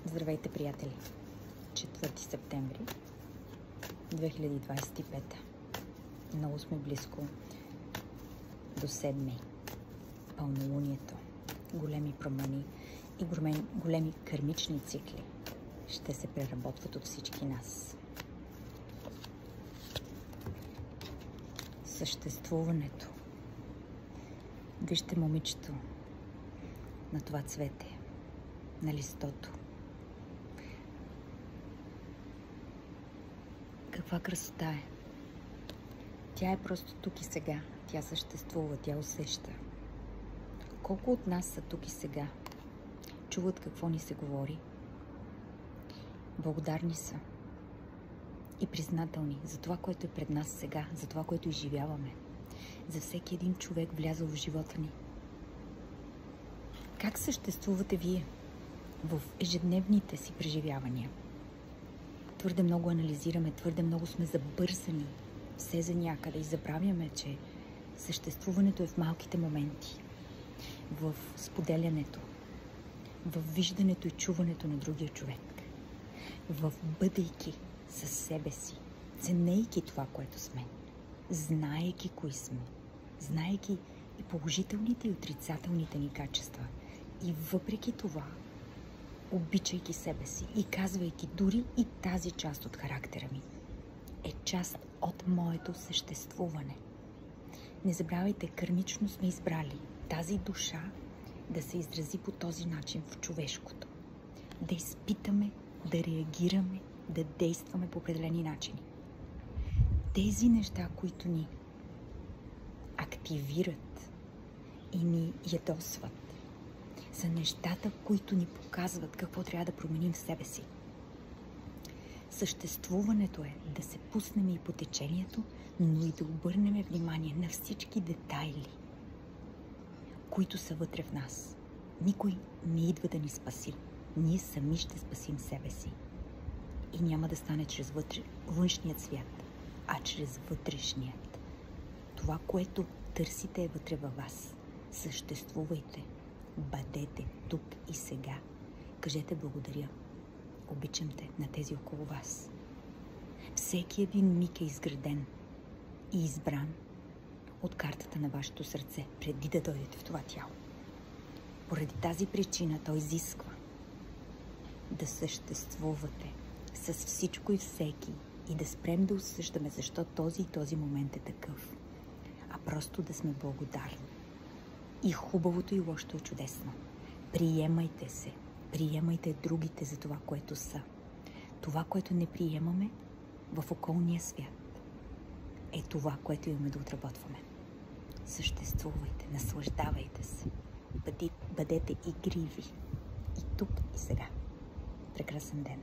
Здравейте, приятели! 4 септември 2025. Много сме близко до седми. Пълнолунието. Големи промени и големи кармични цикли ще се преработват от всички нас. Съществуването. Вижте момичето на това цвете, на листото. Каква красота е! Тя е просто тук и сега. Тя съществува, тя усеща. Колко от нас са тук и сега? Чуват какво ни се говори. Благодарни са и признателни за това, което е пред нас сега, за това, което изживяваме, за всеки един човек, влязъл в живота ни. Как съществувате вие в ежедневните си преживявания? Твърде много анализираме, твърде много сме забързани все за някъде и забравяме, че съществуването е в малките моменти, в споделянето, в виждането и чуването на другия човек, в бъдейки със себе си, ценейки това, което сме, знаейки кои сме, знаейки и положителните и отрицателните ни качества и въпреки това обичайки себе си и казвайки дори и тази част от характера ми е част от моето съществуване. Не забравяйте, кармично сме избрали тази душа да се изрази по този начин в човешкото. Да изпитаме, да реагираме, да действаме по определени начини. Тези неща, които ни активират и ни ядосват, са нещата, които ни показват какво трябва да променим в себе си. Съществуването е да се пуснем и по течението, но и да обърнем внимание на всички детайли, които са вътре в нас. Никой не идва да ни спаси. Ние сами ще спасим себе си. И няма да стане чрез външният свят, а чрез вътрешният. Това, което търсите, е вътре във вас. Съществувайте. Бъдете тук и сега. Кажете благодаря. Обичам те на тези около вас. Всеки един миг е изграден и избран от картата на вашето сърце, преди да дойдете в това тяло. Поради тази причина той изисква да съществувате с всичко и всеки и да спрем да осъждаме защо този и този момент е такъв, а просто да сме благодарни. И хубавото и лошото е чудесно. Приемайте се. Приемайте другите за това, което са. Това, което не приемаме в околния свят, е това, което имаме да отработваме. Съществувайте, наслаждавайте се. Бъдете игриви. И тук, и сега. Прекрасен ден!